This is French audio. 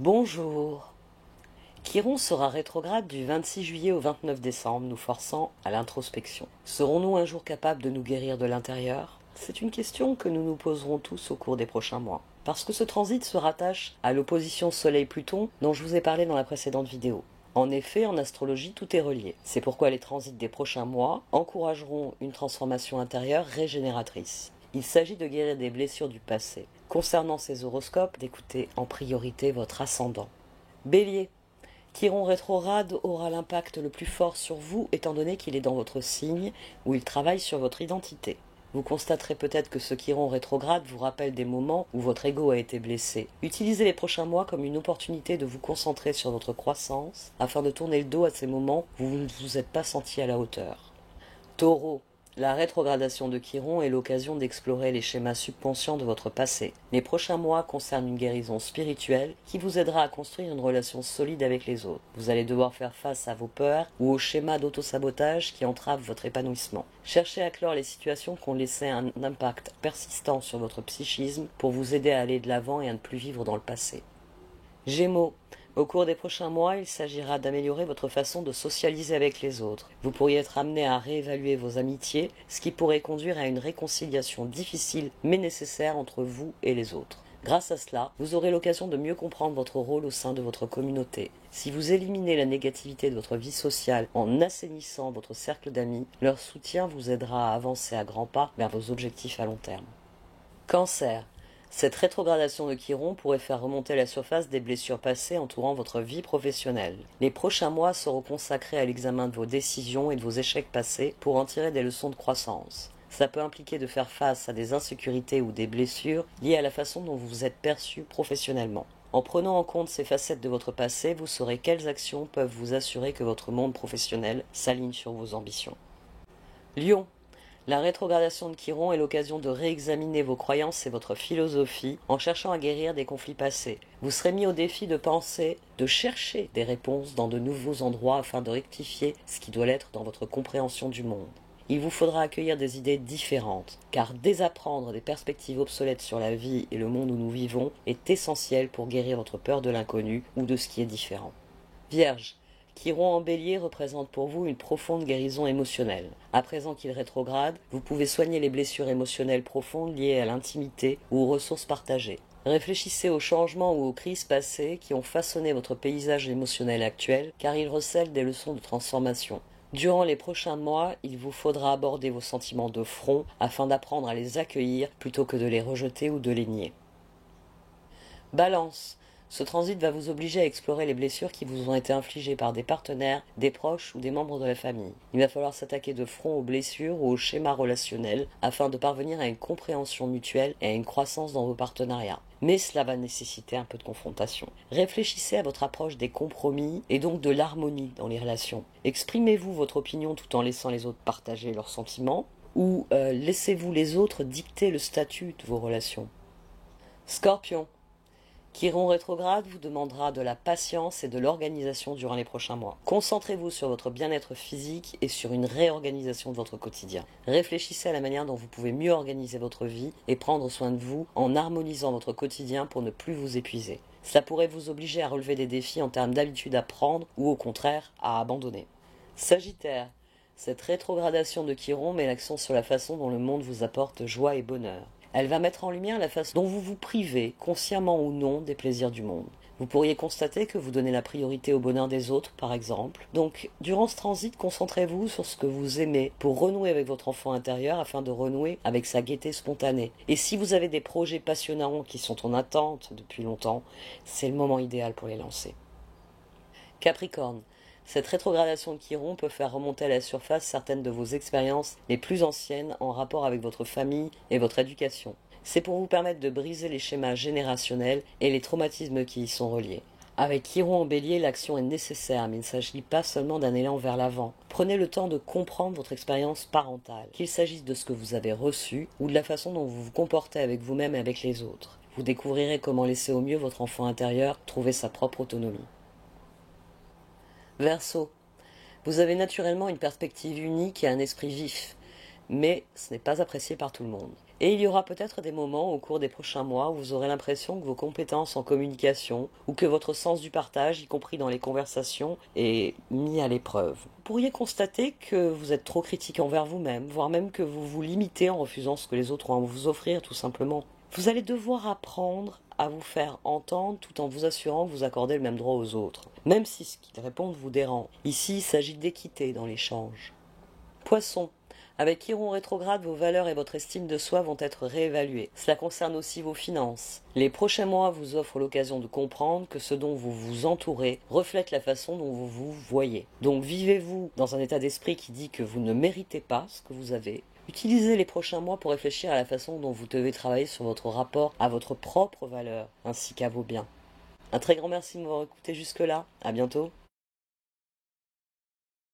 Bonjour. Chiron sera rétrograde du 26 juillet au 29 décembre, nous forçant à l'introspection. Serons-nous un jour capables de nous guérir de l'intérieur? C'est une question que nous nous poserons tous au cours des prochains mois. Parce que ce transit se rattache à l'opposition Soleil-Pluton dont je vous ai parlé dans la précédente vidéo. En effet, en astrologie, tout est relié. C'est pourquoi les transits des prochains mois encourageront une transformation intérieure régénératrice. Il s'agit de guérir des blessures du passé. Concernant ces horoscopes, d'écouter en priorité votre ascendant. Bélier. Chiron rétrograde aura l'impact le plus fort sur vous étant donné qu'il est dans votre signe où il travaille sur votre identité. Vous constaterez peut-être que ce Chiron rétrograde vous rappelle des moments où votre ego a été blessé. Utilisez les prochains mois comme une opportunité de vous concentrer sur votre croissance afin de tourner le dos à ces moments où vous ne vous êtes pas senti à la hauteur. Taureau. La rétrogradation de Chiron est l'occasion d'explorer les schémas subconscients de votre passé. Les prochains mois concernent une guérison spirituelle qui vous aidera à construire une relation solide avec les autres. Vous allez devoir faire face à vos peurs ou aux schémas d'autosabotage qui entravent votre épanouissement. Cherchez à clore les situations qui ont laissé un impact persistant sur votre psychisme pour vous aider à aller de l'avant et à ne plus vivre dans le passé. Gémeaux. Au cours des prochains mois, il s'agira d'améliorer votre façon de socialiser avec les autres. Vous pourriez être amené à réévaluer vos amitiés, ce qui pourrait conduire à une réconciliation difficile mais nécessaire entre vous et les autres. Grâce à cela, vous aurez l'occasion de mieux comprendre votre rôle au sein de votre communauté. Si vous éliminez la négativité de votre vie sociale en assainissant votre cercle d'amis, leur soutien vous aidera à avancer à grands pas vers vos objectifs à long terme. Cancer. Cette rétrogradation de Chiron pourrait faire remonter à la surface des blessures passées entourant votre vie professionnelle. Les prochains mois seront consacrés à l'examen de vos décisions et de vos échecs passés pour en tirer des leçons de croissance. Ça peut impliquer de faire face à des insécurités ou des blessures liées à la façon dont vous vous êtes perçu professionnellement. En prenant en compte ces facettes de votre passé, vous saurez quelles actions peuvent vous assurer que votre monde professionnel s'aligne sur vos ambitions. Lion. La rétrogradation de Chiron est l'occasion de réexaminer vos croyances et votre philosophie en cherchant à guérir des conflits passés. Vous serez mis au défi de penser, de chercher des réponses dans de nouveaux endroits afin de rectifier ce qui doit l'être dans votre compréhension du monde. Il vous faudra accueillir des idées différentes, car désapprendre des perspectives obsolètes sur la vie et le monde où nous vivons est essentiel pour guérir votre peur de l'inconnu ou de ce qui est différent. Vierge. Chiron en Bélier représente pour vous une profonde guérison émotionnelle. À présent qu'il rétrograde, vous pouvez soigner les blessures émotionnelles profondes liées à l'intimité ou aux ressources partagées. Réfléchissez aux changements ou aux crises passées qui ont façonné votre paysage émotionnel actuel, car ils recèlent des leçons de transformation. Durant les prochains mois, il vous faudra aborder vos sentiments de front afin d'apprendre à les accueillir plutôt que de les rejeter ou de les nier. Balance. Ce transit va vous obliger à explorer les blessures qui vous ont été infligées par des partenaires, des proches ou des membres de la famille. Il va falloir s'attaquer de front aux blessures ou aux schémas relationnels afin de parvenir à une compréhension mutuelle et à une croissance dans vos partenariats. Mais cela va nécessiter un peu de confrontation. Réfléchissez à votre approche des compromis et donc de l'harmonie dans les relations. Exprimez-vous votre opinion tout en laissant les autres partager leurs sentiments ou laissez-vous les autres dicter le statut de vos relations. Scorpion. Chiron rétrograde vous demandera de la patience et de l'organisation durant les prochains mois. Concentrez-vous sur votre bien-être physique et sur une réorganisation de votre quotidien. Réfléchissez à la manière dont vous pouvez mieux organiser votre vie et prendre soin de vous en harmonisant votre quotidien pour ne plus vous épuiser. Cela pourrait vous obliger à relever des défis en termes d'habitudes à prendre ou au contraire à abandonner. Sagittaire. Cette rétrogradation de Chiron met l'accent sur la façon dont le monde vous apporte joie et bonheur. Elle va mettre en lumière la façon dont vous vous privez, consciemment ou non, des plaisirs du monde. Vous pourriez constater que vous donnez la priorité au bonheur des autres, par exemple. Donc, durant ce transit, concentrez-vous sur ce que vous aimez pour renouer avec votre enfant intérieur afin de renouer avec sa gaieté spontanée. Et si vous avez des projets passionnants qui sont en attente depuis longtemps, c'est le moment idéal pour les lancer. Capricorne. Cette rétrogradation de Chiron peut faire remonter à la surface certaines de vos expériences les plus anciennes en rapport avec votre famille et votre éducation. C'est pour vous permettre de briser les schémas générationnels et les traumatismes qui y sont reliés. Avec Chiron en Bélier, l'action est nécessaire, mais il ne s'agit pas seulement d'un élan vers l'avant. Prenez le temps de comprendre votre expérience parentale, qu'il s'agisse de ce que vous avez reçu ou de la façon dont vous vous comportez avec vous-même et avec les autres. Vous découvrirez comment laisser au mieux votre enfant intérieur trouver sa propre autonomie. Verseau. Vous avez naturellement une perspective unique et un esprit vif, mais ce n'est pas apprécié par tout le monde. Et il y aura peut-être des moments au cours des prochains mois où vous aurez l'impression que vos compétences en communication ou que votre sens du partage, y compris dans les conversations, est mis à l'épreuve. Vous pourriez constater que vous êtes trop critique envers vous-même, voire même que vous vous limitez en refusant ce que les autres ont à vous offrir tout simplement. Vous allez devoir apprendre à vous faire entendre tout en vous assurant que vous accordez le même droit aux autres, même si ce qu'ils répondent vous dérange. Ici, il s'agit d'équité dans l'échange. Poisson. Avec Chiron rétrograde, vos valeurs et votre estime de soi vont être réévaluées. Cela concerne aussi vos finances. Les prochains mois vous offrent l'occasion de comprendre que ce dont vous vous entourez reflète la façon dont vous vous voyez. Donc vivez-vous dans un état d'esprit qui dit que vous ne méritez pas ce que vous avez. Utilisez les prochains mois pour réfléchir à la façon dont vous devez travailler sur votre rapport à votre propre valeur, ainsi qu'à vos biens. Un très grand merci de m'avoir écouté jusque-là. À bientôt.